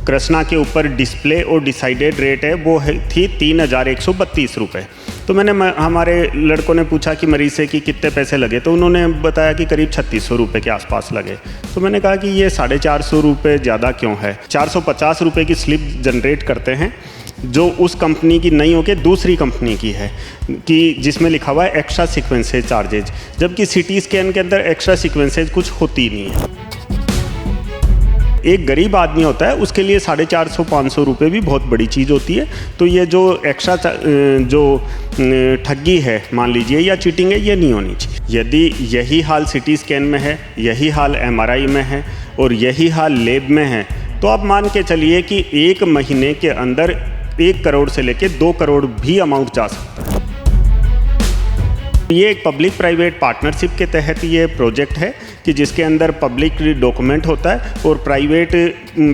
कृष्णा के ऊपर डिस्प्ले और डिसाइडेड रेट है वो थी 3,132 रुपये। तो मैंने हमारे लड़कों ने पूछा कि मरीज़ से कि कितने पैसे लगे, तो उन्होंने बताया कि करीब 3600 रुपये के आसपास लगे। तो मैंने कहा कि ये 450 रुपये ज़्यादा क्यों है। 450 रुपये की स्लिप जनरेट करते हैं जो उस कंपनी की नहीं होकर दूसरी कंपनी की है, कि जिसमें लिखा हुआ है एक्स्ट्रा सीक्वेंसेज चार्जेज, जबकि सीटी स्कैन के अंदर एक्स्ट्रा सीक्वेंसेज कुछ होती नहीं है। एक गरीब आदमी होता है उसके लिए 450-500 रुपये भी बहुत बड़ी चीज़ होती है। तो ये जो एक्स्ट्रा जो ठगी है मान लीजिए या चीटिंग है, ये नहीं होनी चाहिए। यदि यही हाल सिटी स्कैन में है, यही हाल MRI में है और यही हाल लैब में है, तो आप मान के चलिए कि 1 महीने के अंदर 1 करोड़ से लेकर 2 करोड़ भी अमाउंट जा सकता है। ये एक पब्लिक प्राइवेट पार्टनरशिप के तहत ये प्रोजेक्ट है कि जिसके अंदर पब्लिक डॉक्यूमेंट होता है और प्राइवेट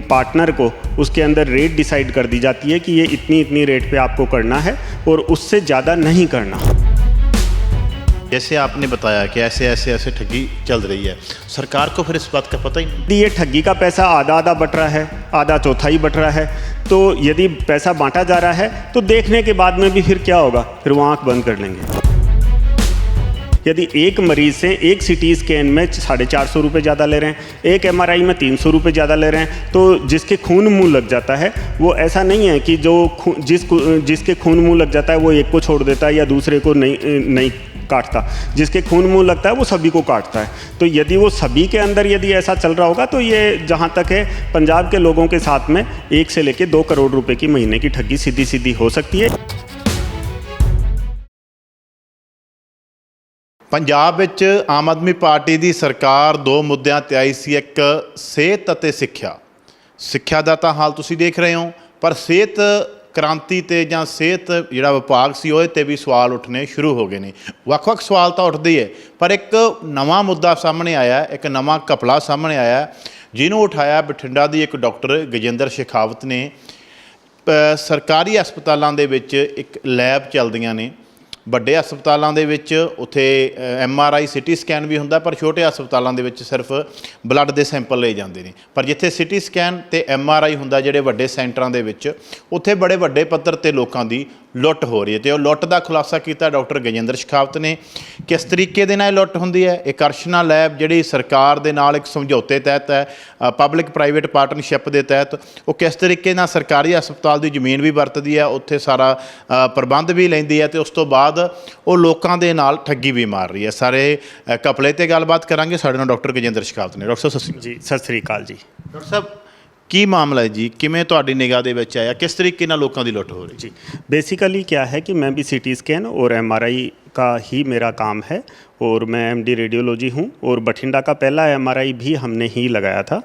पार्टनर को उसके अंदर रेट डिसाइड कर दी जाती है कि ये इतनी रेट पे आपको करना है और उससे ज़्यादा नहीं करना। जैसे आपने बताया कि ऐसे ठगी चल रही है, सरकार को फिर इस बात का पता ही नहीं। ये ठगी का पैसा आधा बट रहा है, आधा चौथाई बट रहा है। तो यदि पैसा बांटा जा रहा है तो देखने के बाद में भी फिर क्या होगा, फिर वो आँख बंद कर लेंगे। यदि एक मरीज़ से एक सिटी स्कैन में 450 रुपये ज़्यादा ले रहे हैं, एक MRI में 300 रुपये ज़्यादा ले रहे हैं, तो जिसके खून मुंह लग जाता है वो ऐसा नहीं है कि जिसके खून मुंह लग जाता है वो एक को छोड़ देता है या दूसरे को नहीं काटता। जिसके खून मुंह लगता है वो सभी को काटता है। तो यदि वो सभी के अंदर यदि ऐसा चल रहा होगा तो ये जहाँ तक है पंजाब के लोगों के साथ में 1 से लेकर 2 करोड़ रुपये की महीने की ठगी सीधी हो सकती है। ਪੰਜਾਬ ਵਿੱਚ ਆਮ ਆਦਮੀ ਪਾਰਟੀ ਦੀ ਸਰਕਾਰ 2 ਮੁੱਦਿਆਂ ਤੇ ਆਈ ਸੀ, ਇੱਕ ਸਿਹਤ ਅਤੇ ਸਿੱਖਿਆ ਦਾ ਤਾਂ ਹਾਲ ਤੁਸੀਂ ਦੇਖ ਰਹੇ ਹੋ, ਪਰ ਸਿਹਤ ਕ੍ਰਾਂਤੀ ਤੇ ਜਾਂ ਸਿਹਤ ਜਿਹੜਾ ਵਿਭਾਗ ਸੀ ਉਹਦੇ ਤੇ ਵੀ ਸਵਾਲ ਉੱਠਣੇ ਸ਼ੁਰੂ ਹੋ ਗਏ ਨੇ। ਵੱਖ-ਵੱਖ ਸਵਾਲ ਤਾਂ ਉੱਠਦੇ ਹੀ ਹੈ, ਪਰ ਇੱਕ ਨਵਾਂ ਮੁੱਦਾ ਸਾਹਮਣੇ ਆਇਆ, ਇੱਕ ਨਵਾਂ ਘਪਲਾ ਸਾਹਮਣੇ ਆਇਆ ਜਿਹਨੂੰ ਉਠਾਇਆ ਬਠਿੰਡਾ ਦੀ ਇੱਕ ਡਾਕਟਰ ਗਜਿੰਦਰ ਸ਼ੇਖਾਵਤ ਨੇ। ਸਰਕਾਰੀ ਹਸਪਤਾਲਾਂ ਦੇ ਵਿੱਚ ਇੱਕ ਲੈਬ ਚੱਲਦੀਆਂ ਨੇ, ਵੱਡੇ ਹਸਪਤਾਲਾਂ ਦੇ ਵਿੱਚ ਉੱਥੇ MRI ਸਿਟੀ ਸਕੈਨ ਵੀ ਹੁੰਦਾ, ਪਰ ਛੋਟੇ ਹਸਪਤਾਲਾਂ ਦੇ ਵਿੱਚ ਸਿਰਫ ਬਲੱਡ ਦੇ ਸੈਂਪਲ ਲਏ ਜਾਂਦੇ ਨੇ। ਪਰ ਜਿੱਥੇ ਸਿਟੀ ਸਕੈਨ ਤੇ MRI ਹੁੰਦਾ ਜਿਹੜੇ ਵੱਡੇ ਸੈਂਟਰਾਂ ਦੇ ਵਿੱਚ, ਉੱਥੇ ਬੜੇ ਵੱਡੇ ਪੱਧਰ 'ਤੇ ਲੋਕਾਂ ਦੀ ਲੁੱਟ ਹੋ ਰਹੀ ਹੈ। ਤੇ ਉਹ ਲੁੱਟ ਦਾ ਖੁਲਾਸਾ ਕੀਤਾ ਡਾਕਟਰ ਗਜਿੰਦਰ ਸ਼ੇਖਾਵਤ ਨੇ। ਕਿਸ ਤਰੀਕੇ ਦੇ ਨਾਲ ਇਹ ਲੁੱਟ ਹੁੰਦੀ ਹੈ, ਇਹ ਕਰਸ਼ਨਾ ਲੈਬ ਜਿਹੜੀ ਸਰਕਾਰ ਦੇ ਨਾਲ ਇੱਕ ਸਮਝੌਤੇ ਤਹਿਤ ਹੈ, ਪਬਲਿਕ ਪ੍ਰਾਈਵੇਟ ਪਾਰਟਨਰਸ਼ਿਪ ਦੇ ਤਹਿਤ, ਉਹ ਕਿਸ ਤਰੀਕੇ ਨਾਲ ਸਰਕਾਰੀ ਹਸਪਤਾਲ ਦੀ ਜ਼ਮੀਨ ਵੀ ਵਰਤਦੀ ਹੈ, ਉੱਥੇ ਸਾਰਾ ਪ੍ਰਬੰਧ ਵੀ ਲੈਂਦੀ ਹੈ ਤੇ ਉਸ ਤੋਂ ਬਾਅਦ ਉਹ ਲੋਕਾਂ ਦੇ ਨਾਲ ਠੱਗੀ ਵੀ ਮਾਰ ਰਹੀ ਹੈ। ਸਾਰੇ ਘਪਲੇ 'ਤੇ ਗੱਲਬਾਤ ਕਰਾਂਗੇ। ਸਾਡੇ ਨਾਲ ਡਾਕਟਰ ਗਜਿੰਦਰ ਸ਼ੇਖਾਵਤ ਨੇ। ਡਾਕਟਰ ਸਾਹਿਬ ਸਤਿ ਸ੍ਰੀ ਅਕਾਲ ਜੀ। ਡਾਕਟਰ ਸਾਹਿਬ ਕੀ ਮਾमला है जी, किमें ਤੁਹਾਡੀ ਨਿਗਾਹ ਦੇ ਵਿੱਚ ਆਇਆ, किस तरीके ਨਾਲ ਲੋਕਾਂ ਦੀ लुट हो रही जी। बेसिकली क्या है कि मैं भी CT स्कैन और MRI का ही मेरा काम है और मैं MD रेडियोलॉजी हूँ और बठिंडा का पहला MRI भी हमने ही लगाया था।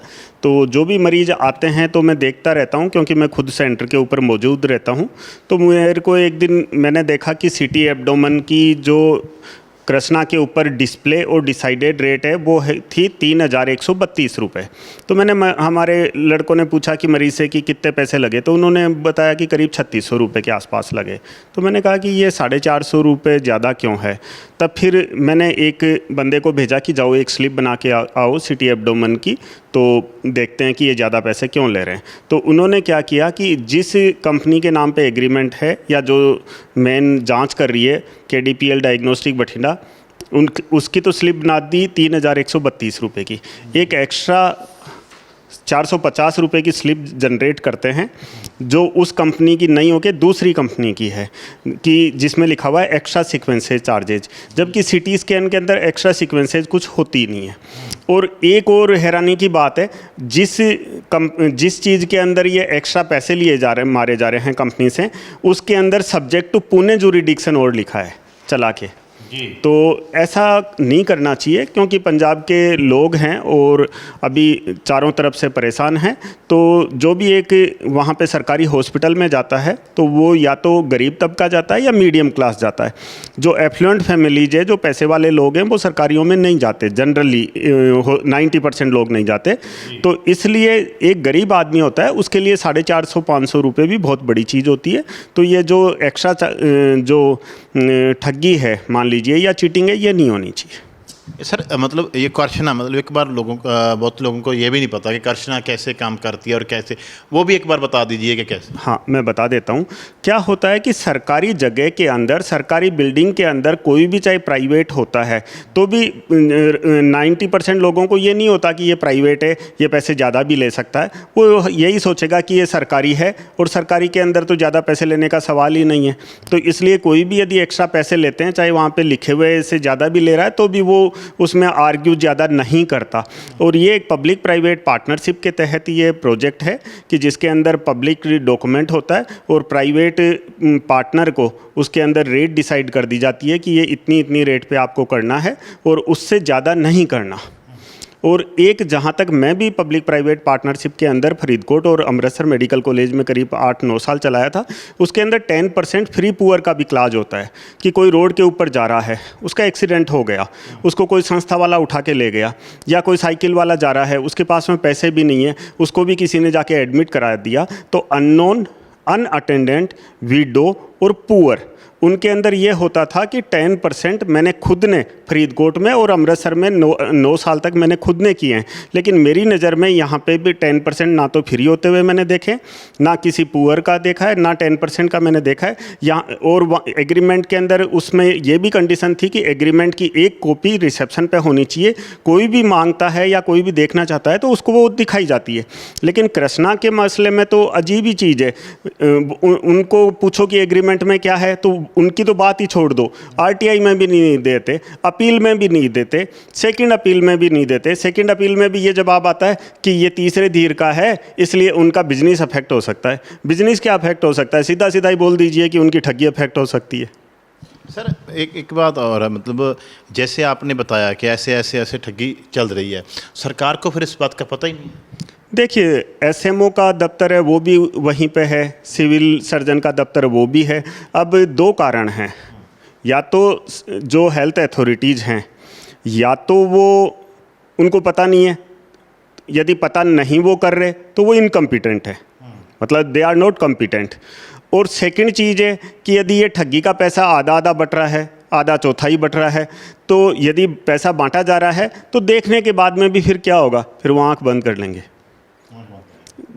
तो जो भी मरीज़ आते हैं तो मैं देखता रहता हूँ क्योंकि मैं खुद सेंटर के ऊपर मौजूद रहता हूँ। तो मेरे को एक दिन मैंने देखा कि CT एब्डोमेन की जो कृष्णा के ऊपर डिस्प्ले और डिसाइडेड रेट है वो थी 3,132 रुपये। तो मैंने हमारे लड़कों ने पूछा कि मरीज़ से कि कितने पैसे लगे, तो उन्होंने बताया कि करीब 3600 रुपये के आसपास लगे। तो मैंने कहा कि ये 450 रुपये ज़्यादा क्यों है। तब फिर मैंने एक बंदे को भेजा कि जाओ एक स्लिप बना के आओ सिटी एब्डोमेन की, तो देखते हैं कि ये ज़्यादा पैसे क्यों ले रहे हैं। तो उन्होंने क्या किया कि जिस कंपनी के नाम पे एग्रीमेंट है या जो मेन जांच कर रही है KDPL डायग्नोस्टिक बठिंडा, उसकी तो स्लिप बना दी 3,132 रुपये की। एक एक्स्ट्रा 450 रुपये की स्लिप जनरेट करते हैं जो उस कंपनी की नहीं होकर दूसरी कंपनी की है, कि जिसमें लिखा हुआ है एक्स्ट्रा सीक्वेंसेज चार्जेज, जबकि सीटी स्कैन के अंदर एक्स्ट्रा सीक्वेंसेज कुछ होती नहीं है। और एक और हैरानी की बात है, जिस चीज़ के अंदर ये एक्स्ट्रा पैसे मारे जा रहे हैं कंपनी से, उसके अंदर सब्जेक्ट टू पुणे जुरिडिक्शन और लिखा है चला के। तो ऐसा नहीं करना चाहिए क्योंकि पंजाब के लोग हैं और अभी चारों तरफ से परेशान हैं। तो जो भी एक वहाँ पे सरकारी हॉस्पिटल में जाता है तो वो या तो गरीब तबका जाता है या मीडियम क्लास जाता है। जो एफ्लुएंट फैमिलीज है, जो पैसे वाले लोग हैं, वो सरकारियों में नहीं जाते। जनरली 90% लोग नहीं जाते। तो इसलिए एक गरीब आदमी होता है उसके लिए 450-500 रुपये भी बहुत बड़ी चीज़ होती है। तो ये जो एक्स्ट्रा जो ठगी है मान लीजिए या चीटिंग है, ये नहीं होनी चाहिए। सर मतलब ये करशना मतलब एक बार लोगों का बहुत लोगों को ये भी नहीं पता कि करशना कैसे काम करती है और कैसे, वो भी एक बार बता दीजिए कि कैसे। हाँ, मैं बता देता हूँ। क्या होता है कि सरकारी जगह के अंदर, सरकारी बिल्डिंग के अंदर कोई भी चाहे प्राइवेट होता है तो भी 90% लोगों को ये नहीं होता कि ये प्राइवेट है, ये पैसे ज़्यादा भी ले सकता है। वो यही सोचेगा कि ये सरकारी है और सरकारी के अंदर तो ज़्यादा पैसे लेने का सवाल ही नहीं है। तो इसलिए कोई भी यदि एक्स्ट्रा पैसे लेते हैं, चाहे वहाँ पे लिखे हुए से ज़्यादा भी ले रहा है, तो भी वो उसमें आर्ग्यू ज़्यादा नहीं करता। और ये एक पब्लिक प्राइवेट पार्टनरशिप के तहत ये प्रोजेक्ट है कि जिसके अंदर पब्लिक डॉक्यूमेंट होता है और प्राइवेट पार्टनर को उसके अंदर रेट डिसाइड कर दी जाती है कि ये इतनी इतनी रेट पे आपको करना है और उससे ज़्यादा नहीं करना। और एक जहाँ तक मैं भी पब्लिक प्राइवेट पार्टनरशिप के अंदर फरीदकोट और अमृतसर मेडिकल कॉलेज में करीब 8-9 साल चलाया था, उसके अंदर 10% फ्री पुअर का भी क्लाज होता है कि कोई रोड के ऊपर जा रहा है, उसका एक्सीडेंट हो गया, उसको कोई संस्था वाला उठा के ले गया, या कोई साइकिल वाला जा रहा है, उसके पास में पैसे भी नहीं है, उसको भी किसी ने जाके एडमिट करा दिया, तो अननोन, अनअटेंडेंट, विडो और पुअर, उनके अंदर ये होता था कि 10% मैंने खुद ने फरीदकोट में और अमृतसर में 9 साल तक मैंने खुद ने किए हैं। लेकिन मेरी नज़र में यहाँ पे भी 10% ना तो फ्री होते हुए मैंने देखे, ना किसी पुअर का देखा है, ना 10% का मैंने देखा है। यहाँ और एग्रीमेंट के अंदर उसमें ये भी कंडीशन थी कि एग्रीमेंट की एक कॉपी रिसेप्शन पे होनी चाहिए, कोई भी मांगता है या कोई भी देखना चाहता है तो उसको वो दिखाई जाती है। लेकिन कृष्णा के मसले में तो अजीब ही चीज़ है। उनको पूछो कि एग्रीमेंट में क्या है तो उनकी तो बात ही छोड़ दो, आरटीआई में भी नहीं देते, अपील में भी नहीं देते, सेकंड अपील में भी नहीं देते। सेकंड अपील में भी ये जवाब आता है कि ये तीसरे धीर का है, इसलिए उनका बिजनेस अफेक्ट हो सकता है। बिजनेस क्या अफेक्ट हो सकता है? सीधा सीधा ही बोल दीजिए कि उनकी ठगी अफेक्ट हो सकती है। सर एक बात और है, मतलब जैसे आपने बताया कि ऐसे ऐसे ऐसे ठगी चल रही है, सरकार को फिर इस बात का पता ही नहीं है। देखिए, एसएमओ का दफ्तर है वो भी वहीं पे है, सिविल सर्जन का दफ्तर वो भी है। अब 2 कारण हैं, या तो जो हेल्थ अथॉरिटीज़ हैं, या तो वो उनको पता नहीं है, यदि पता नहीं वो कर रहे तो वो इनकम्पिटेंट है, मतलब दे आर नॉट कम्पिटेंट। और सेकंड चीज़ है कि यदि ये ठगी का पैसा आधा आधा बट रहा है, आधा चौथाई बट रहा है, तो यदि पैसा बांटा जा रहा है तो देखने के बाद में भी फिर क्या होगा, फिर वो आँख बंद कर लेंगे।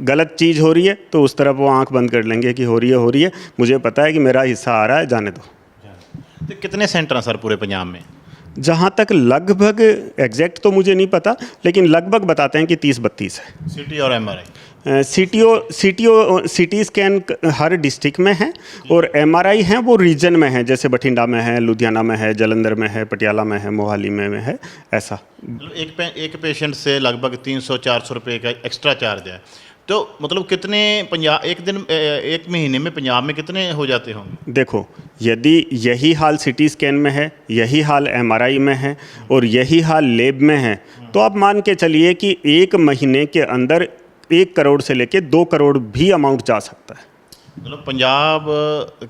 गलत चीज़ हो रही है तो उस तरफ वो आंख बंद कर लेंगे कि हो रही है, मुझे पता है कि मेरा हिस्सा आ रहा है, जाने दो। तो कितने सेंटर हैं सर पूरे पंजाब में? जहाँ तक लगभग, एग्जैक्ट तो मुझे नहीं पता, लेकिन लगभग बताते हैं कि 30-32 है। सिटी और एमआरआई? सिटी स्कैन हर डिस्ट्रिक्ट में है और एमआरआई हैं वो रीजन में है, जैसे बठिंडा में है, लुधियाना में है, जलंधर में है, पटियाला में है, मोहाली में है, ऐसा। एक पेशेंट से लगभग 300-400 रुपये का एक्स्ट्रा चार्ज है, तो मतलब कितने पंजाब एक महीने में पंजाब में कितने हो जाते होंगे? देखो, यदि यही हाल सिटी स्कैन में है, यही हाल एमआरआई में है और यही हाल लैब में है, तो आप मान के चलिए कि एक महीने के अंदर 1 करोड़ से लेके 2 करोड़ भी अमाउंट जा सकता है। मतलब पंजाब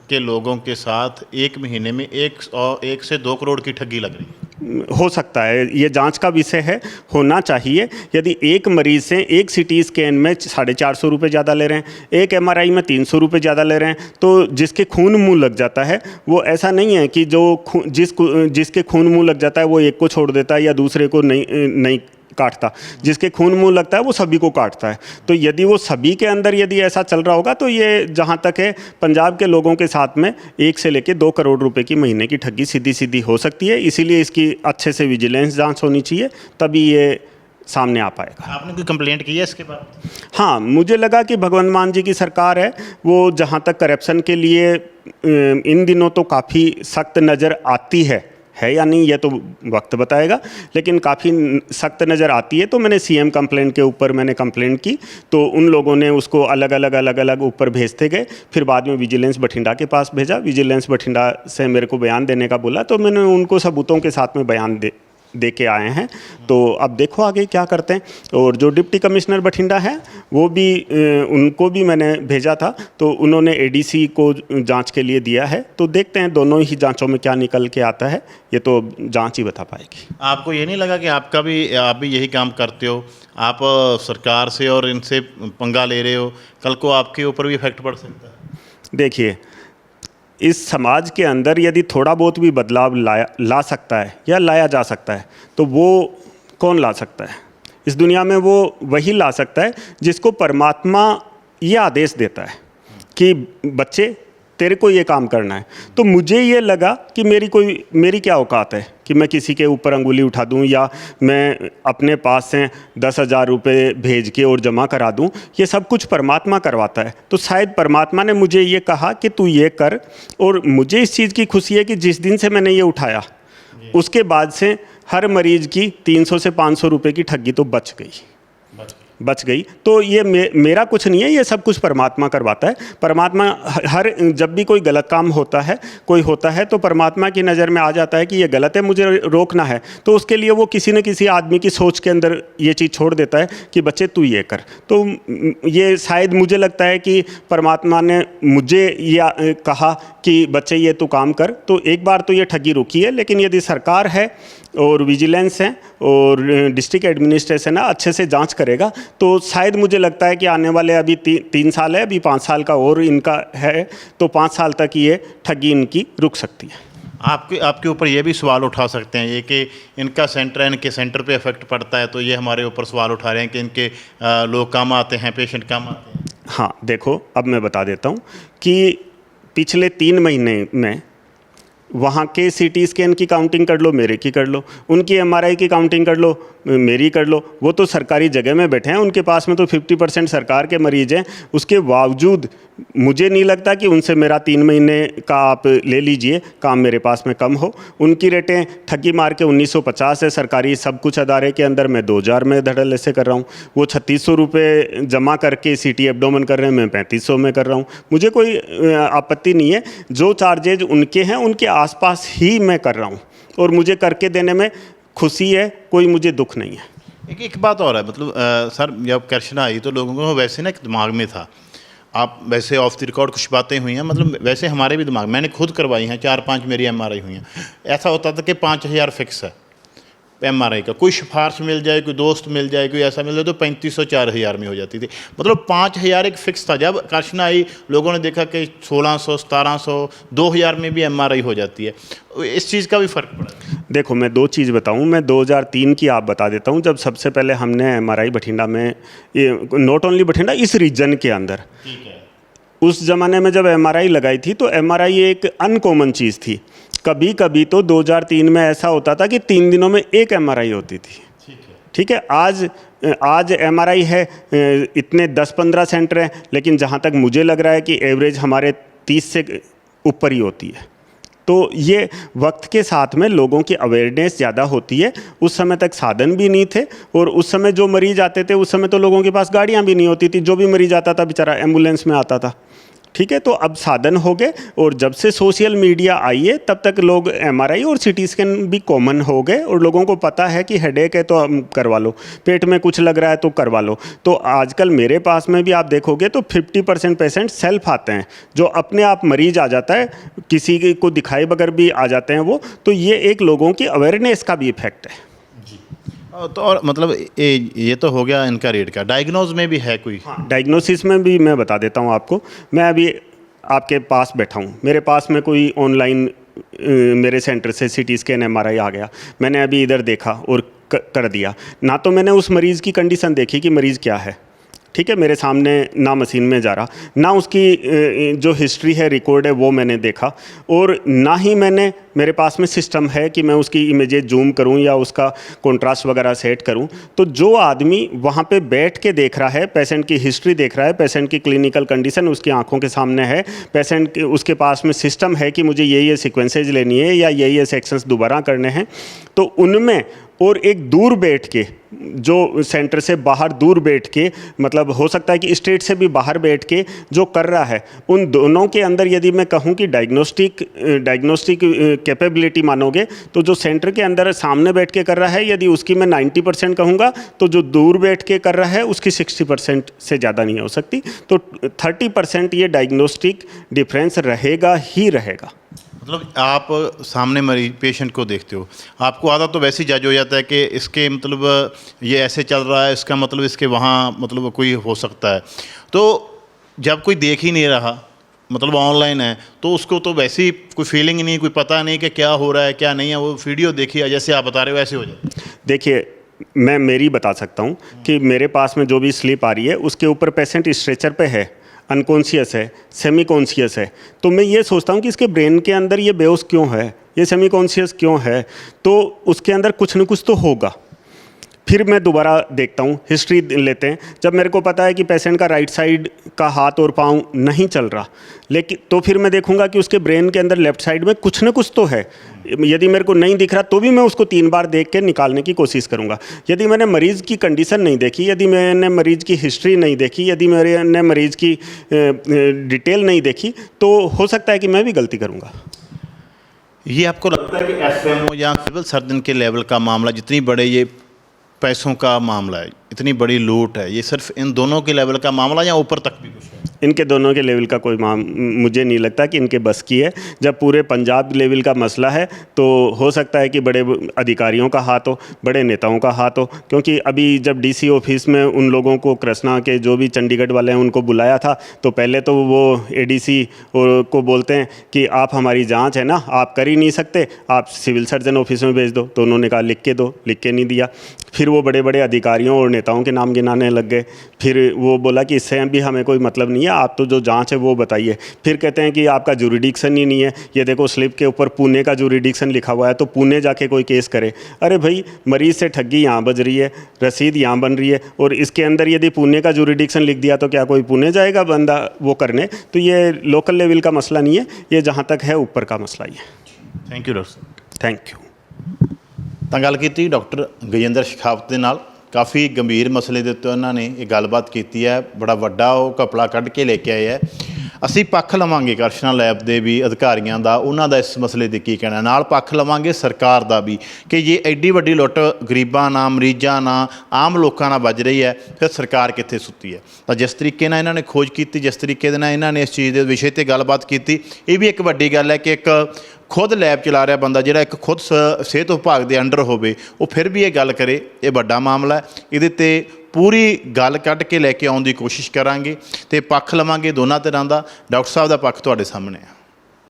के लोगों के साथ एक महीने में 1 से 2 करोड़ की ठगी लग रही है। हो सकता है, ये जांच का विषय है, होना चाहिए। यदि एक मरीज़ से एक सिटी स्कैन में 450 रुपये ज़्यादा ले रहे हैं, एक एमआरआई में 300 रुपये ज़्यादा ले रहे हैं, तो जिसके खून मुंह लग जाता है, वो ऐसा नहीं है कि जिसके खून मुंह लग जाता है वो एक को छोड़ देता है या दूसरे को नहीं काटता। जिसके खून मुंह लगता है वो सभी को काटता है। तो यदि वो सभी के अंदर यदि ऐसा चल रहा होगा तो ये जहाँ तक है पंजाब के लोगों के साथ में 1 से लेके 2 करोड़ रुपए की महीने की ठगी सीधी सीधी हो सकती है। इसीलिए इसकी अच्छे से विजिलेंस जांच होनी चाहिए, तभी ये सामने आ पाएगा। आपने कोई कंप्लेंट की है इसके बाद? हाँ, मुझे लगा कि भगवंत मान जी की सरकार है, वो जहाँ तक करप्शन के लिए इन दिनों तो काफ़ी सख्त नज़र आती है या नहीं ये तो वक्त बताएगा, लेकिन काफ़ी सख्त नज़र आती है। तो मैंने सीएम कंप्लेंट के ऊपर मैंने कंप्लेंट की, तो उन लोगों ने उसको अलग अलग ऊपर भेजते गए। फिर बाद में विजिलेंस बठिंडा के पास भेजा, विजिलेंस बठिंडा से मेरे को बयान देने का बोला, तो मैंने उनको सबूतों के साथ में बयान दे के आए हैं। तो अब देखो आगे क्या करते हैं। और जो डिप्टी कमिश्नर बठिंडा है वो भी उनको भी मैंने भेजा था, तो उन्होंने एडीसी को जांच के लिए दिया है। तो देखते हैं दोनों ही जांचों में क्या निकल के आता है, ये तो जांच ही बता पाएगी। आपको ये नहीं लगा कि आप भी यही काम करते हो, आप सरकार से और इनसे पंगा ले रहे हो, कल को आपके ऊपर भी इफेक्ट पड़ सकता है? देखिए, इस समाज के अंदर यदि थोड़ा बहुत भी बदलाव ला सकता है या लाया जा सकता है तो वो कौन ला सकता है? इस दुनिया में वो वही ला सकता है जिसको परमात्मा ये आदेश देता है कि बच्चे तेरे को ये काम करना है। तो मुझे ये लगा कि मेरी क्या औकात है कि मैं किसी के ऊपर अंगुली उठा दूं या मैं अपने पास से 10,000 रुपये भेज के और जमा करा दूं। ये सब कुछ परमात्मा करवाता है। तो शायद परमात्मा ने मुझे ये कहा कि तू ये कर, और मुझे इस चीज़ की खुशी है कि जिस दिन से मैंने ये उठाया उसके बाद से हर मरीज की 300 से 500 रुपये की ठगी तो बच गई। तो ये मेरा कुछ नहीं है, ये सब कुछ परमात्मा करवाता है। परमात्मा हर जब भी कोई गलत काम होता है तो परमात्मा की नज़र में आ जाता है कि ये गलत है, मुझे रोकना है। तो उसके लिए वो किसी न किसी आदमी की सोच के अंदर ये चीज़ छोड़ देता है कि बच्चे तू ये कर। तो ये शायद मुझे लगता है कि परमात्मा ने मुझे ये कहा कि बच्चे ये तू काम कर। तो एक बार तो ये ठगी रुकी है, लेकिन यदि सरकार है और विजिलेंस है और डिस्ट्रिक्ट एडमिनिस्ट्रेशन है अच्छे से जांच करेगा तो शायद मुझे लगता है कि आने वाले अभी 3 साल है, अभी 5 साल का और इनका है, तो 5 साल तक ये ठगी इनकी रुक सकती है। आपके ऊपर ये भी सवाल उठा सकते हैं ये कि इनका सेंटर है, इनके सेंटर पे इफेक्ट पड़ता है, तो ये हमारे ऊपर सवाल उठा रहे हैं कि इनके लोग कम आते हैं, पेशेंट कम आते हैं। हाँ देखो, अब मैं बता देता हूँ कि पिछले 3 महीने में वहाँ के सीटी स्कैन की काउंटिंग कर लो, मेरे की कर लो, उनकी एमआरआई की काउंटिंग कर लो, मेरी कर लो। वो तो सरकारी जगह में बैठे हैं, उनके पास में तो 50% सरकार के मरीज हैं। उसके बावजूद मुझे नहीं लगता कि उनसे मेरा 3 महीने का आप ले लीजिए काम मेरे पास में कम हो। उनकी रेटें ठगी मार के 1950 है सरकारी सब कुछ अदारे के अंदर, मैं 2000 में धड़ल्ले ऐसे कर रहा हूँ। वो 3600 रुपये जमा करके सीटी एब्डोमेन कर रहे हैं, मैं 3500 में कर रहा हूँ। मुझे कोई आपत्ति नहीं है, जो चार्जेज उनके हैं उनके आसपास ही मैं कर रहा हूँ और मुझे करके देने में खुशी है, कोई मुझे दुख नहीं है। एक बात और है, मतलब सर जब कृष्णा आई तो लोगों को वैसे ना दिमाग में था, आप वैसे ऑफ द रिकॉर्ड कुछ बातें हुई हैं, मतलब वैसे हमारे भी दिमाग, मैंने खुद करवाई हैं 4-5 मेरी एमआरआई हुई हैं। ऐसा होता था कि 5000 फिक्स है एमआरआई का, कोई सिफारिश मिल जाए, कोई दोस्त मिल जाए, कोई ऐसा मिल जाए तो 3500-4000 में हो जाती थी। मतलब 5000 एक फिक्स था। जब कृष्णा आई लोगों ने देखा कि 1600, 1700, 2000 में भी एमआरआई हो जाती है। इस चीज़ का भी फ़र्क पड़ा। देखो मैं 2 चीज़ बताऊं, मैं 2003 की आप बता देता हूं, जब सबसे पहले हमने एमआरआई बठिंडा में, नॉट ओनली बठिंडा, इस रीजन के अंदर, उस ज़माने में जब एमआरआई लगाई थी तो एमआरआई एक अनकॉमन चीज़ थी। कभी कभी तो 2003 में ऐसा होता था कि 3 दिनों में एक एमआरआई होती थी। ठीक है, आज एमआरआई है, इतने 10-15 सेंटर हैं, लेकिन जहाँ तक मुझे लग रहा है कि एवरेज हमारे 30 से ऊपर ही होती है। तो ये वक्त के साथ में लोगों की अवेयरनेस ज़्यादा होती है। उस समय तक साधन भी नहीं थे और उस समय जो मरीज आते थे उस समय तो लोगों के पास गाड़ियाँ भी नहीं होती थी, जो भी मरीज आता था बेचारा एम्बुलेंस में आता था। ठीक है, तो अब साधन हो गए और जब से सोशल मीडिया आई है तब तक लोग एमआरआई और सीटी स्कैन भी कॉमन हो गए और लोगों को पता है कि हेडेक है तो करवा लो, पेट में कुछ लग रहा है तो करवा लो। तो आजकल मेरे पास में भी आप देखोगे तो 50% पेशेंट सेल्फ आते हैं, जो अपने आप मरीज आ जाता है, किसी को दिखाए बगैर भी आ जाते हैं वो। तो ये एक लोगों की अवेयरनेस का भी इफेक्ट है। तो और मतलब ये तो हो गया इनका रेट का, डायग्नोज में भी है कोई? हाँ, डायग्नोसिस में भी मैं बता देता हूँ आपको। मैं अभी आपके पास बैठा हूँ, मेरे पास में कोई ऑनलाइन मेरे सेंटर से सीटी स्कैन एमआरआई आ गया, मैंने अभी इधर देखा और कर दिया। ना तो मैंने उस मरीज़ की कंडीशन देखी कि मरीज़ क्या है, ठीक है, मेरे सामने ना मशीन में जा रहा, ना उसकी जो हिस्ट्री है, रिकॉर्ड है, वो मैंने देखा, और ना ही मेरे पास में सिस्टम है कि मैं उसकी इमेजेस जूम करूं या उसका कंट्रास्ट वगैरह सेट करूं। तो जो आदमी वहां पे बैठ के देख रहा है, पेशेंट की हिस्ट्री देख रहा है, पेशेंट की क्लिनिकल कंडीशन उसकी आंखों के सामने है, पेशेंट उसके पास में सिस्टम है कि मुझे ये सीक्वेंसेज लेनी है या ये सेक्शंस दोबारा करने हैं, तो उनमें और एक दूर बैठ के, जो सेंटर से बाहर दूर बैठ के, मतलब हो सकता है कि स्टेट से भी बाहर बैठ के जो कर रहा है, उन दोनों के अंदर यदि मैं कहूँ कि डायग्नोस्टिक कैपेबिलिटी मानोगे तो जो सेंटर के अंदर सामने बैठ के कर रहा है, यदि उसकी मैं 90% कहूँगा तो जो दूर बैठ के कर रहा है उसकी 60% से ज़्यादा नहीं हो सकती। तो 30% ये डायग्नोस्टिक डिफरेंस रहेगा ही रहेगा। मतलब आप सामने मरीज पेशेंट को देखते हो, आपको आधा तो वैसे ही जज हो जाता है कि इसके मतलब ये ऐसे चल रहा है, इसका मतलब इसके वहाँ मतलब कोई हो सकता है। तो जब कोई देख ही नहीं रहा मतलब ऑनलाइन है, तो उसको तो वैसे ही कोई फीलिंग नहीं, कोई पता नहीं कि क्या हो रहा है क्या नहीं है, वो वीडियो देखी जैसे आप बता रहे हो ऐसे हो जाए। देखिए, मैं मेरी बता सकता हूँ कि मेरे पास में जो भी स्लिप आ रही है उसके ऊपर पेशेंट स्ट्रेचर पे है, अनकॉन्शियस है, सेमी कॉन्शियस है, तो मैं ये सोचता हूँ कि इसके ब्रेन के अंदर ये बेहोश क्यों है, ये सेमी कॉन्शियस क्यों है, तो उसके अंदर कुछ न कुछ तो होगा। फिर मैं दोबारा देखता हूँ, हिस्ट्री लेते हैं। जब मेरे को पता है कि पेशेंट का राइट साइड का हाथ और पाँव नहीं चल रहा, लेकिन तो फिर मैं देखूंगा कि उसके ब्रेन के अंदर लेफ्ट साइड में कुछ न कुछ तो है। यदि मेरे को नहीं दिख रहा तो भी मैं उसको 3 बार देख के निकालने की कोशिश करूंगा। यदि मैंने मरीज़ की कंडीशन नहीं देखी, यदि मैंने मरीज़ की हिस्ट्री नहीं देखी, यदि मैंने मरीज़ की डिटेल नहीं देखी, तो हो सकता है कि मैं भी गलती करूँगा। ये आपको लगता है कि एसएमओ या सिविल सर्जन के लेवल का मामला, जितनी बड़े ये पैसों का मामला है, इतनी बड़ी लूट है, ये सिर्फ इन दोनों के लेवल का मामला या ऊपर तक भी कुछ है? इनके दोनों के लेवल का कोई मुझे नहीं लगता कि इनके बस की है। जब पूरे पंजाब लेवल का मसला है तो हो सकता है कि बड़े अधिकारियों का हाथ हो, बड़े नेताओं का हाथ हो, क्योंकि अभी जब डीसी ऑफिस में उन लोगों को कृष्णा के जो भी चंडीगढ़ वाले हैं उनको बुलाया था, तो पहले तो वो एडीसी को बोलते हैं कि आप हमारी जांच है ना, आप कर ही नहीं सकते, आप सिविल सर्जन ऑफिस में भेज दो। तो उन्होंने कहा लिख के दो, लिख के नहीं दिया। फिर वो बड़े बड़े अधिकारियों और नेताओं के नाम गिनाने लग गए। फिर वो बोला कि इससे भी हमें कोई मतलब नहीं है, आप तो जो जांच है वो बताइए। फिर कहते हैं कि आपका जुरिडिक्शन ही नहीं है, ये देखो स्लिप के ऊपर पुणे का जुरिडिक्शन लिखा हुआ है, तो पुणे जाके कोई केस करे। अरे भाई, मरीज से ठगी यहाँ बज रही है, रसीद यहाँ बन रही है, और इसके अंदर यदि पुणे का जुरिडिक्शन लिख दिया तो क्या कोई पुणे जाएगा बंदा वो करने? तो ये लोकल लेवल का मसला नहीं है, ये जहाँ तक है ऊपर का मसला ही है। थैंक यू डॉक्टर साहब। Thank you. ਤਾਂ ਗੱਲ ਕੀਤੀ ਡਾਕਟਰ ਗਜਿੰਦਰ ਸ਼ੇਖਾਵਤ ਦੇ ਨਾਲ। ਕਾਫੀ ਗੰਭੀਰ ਮਸਲੇ ਦੇ ਉੱਤੇ ਉਹਨਾਂ ਨੇ ਇਹ ਗੱਲਬਾਤ ਕੀਤੀ ਹੈ, ਬੜਾ ਵੱਡਾ ਉਹ ਘਪਲਾ ਕੱਢ ਕੇ ਲੈ ਕੇ ਆਏ ਹੈ। ਅਸੀਂ ਪੱਖ ਲਵਾਂਗੇ ਕਰਸ਼ਨਾ ਲੈਬ ਦੇ ਵੀ ਅਧਿਕਾਰੀਆਂ ਦਾ, ਉਹਨਾਂ ਦਾ ਇਸ ਮਸਲੇ 'ਤੇ ਕੀ ਕਹਿਣਾ, ਨਾਲ ਪੱਖ ਲਵਾਂਗੇ ਸਰਕਾਰ ਦਾ ਵੀ ਕਿ ਜੇ ਐਡੀ ਵੱਡੀ ਲੁੱਟ ਗਰੀਬਾਂ ਨਾਲ, ਮਰੀਜ਼ਾਂ ਨਾਲ, ਆਮ ਲੋਕਾਂ ਨਾਲ ਵੱਜ ਰਹੀ ਹੈ, ਫਿਰ ਸਰਕਾਰ ਕਿੱਥੇ ਸੁੱਤੀ ਹੈ। ਤਾਂ ਜਿਸ ਤਰੀਕੇ ਨਾਲ ਇਹਨਾਂ ਨੇ ਖੋਜ ਕੀਤੀ, ਜਿਸ ਤਰੀਕੇ ਦੇ ਨਾਲ ਇਹਨਾਂ ਨੇ ਇਸ ਚੀਜ਼ ਦੇ ਵਿਸ਼ੇ 'ਤੇ ਗੱਲਬਾਤ ਕੀਤੀ, ਇਹ ਵੀ ਇੱਕ ਵੱਡੀ ਗੱਲ ਹੈ ਕਿ ਇੱਕ खुद लैब चला रहा बंदा ਜਿਹੜਾ एक खुद सेहत विभाग के अंडर होवे, वो फिर भी ये गल करे, ये बड़ा मामला है। ਇਹਦੇ ਤੇ पूरी गल कढ़ के लैके आउण दी कोशिश करांगे ते पक्ष लवांगे दोनों तरह का। डॉक्टर साहब का पक्ष तुहाडे सामने है।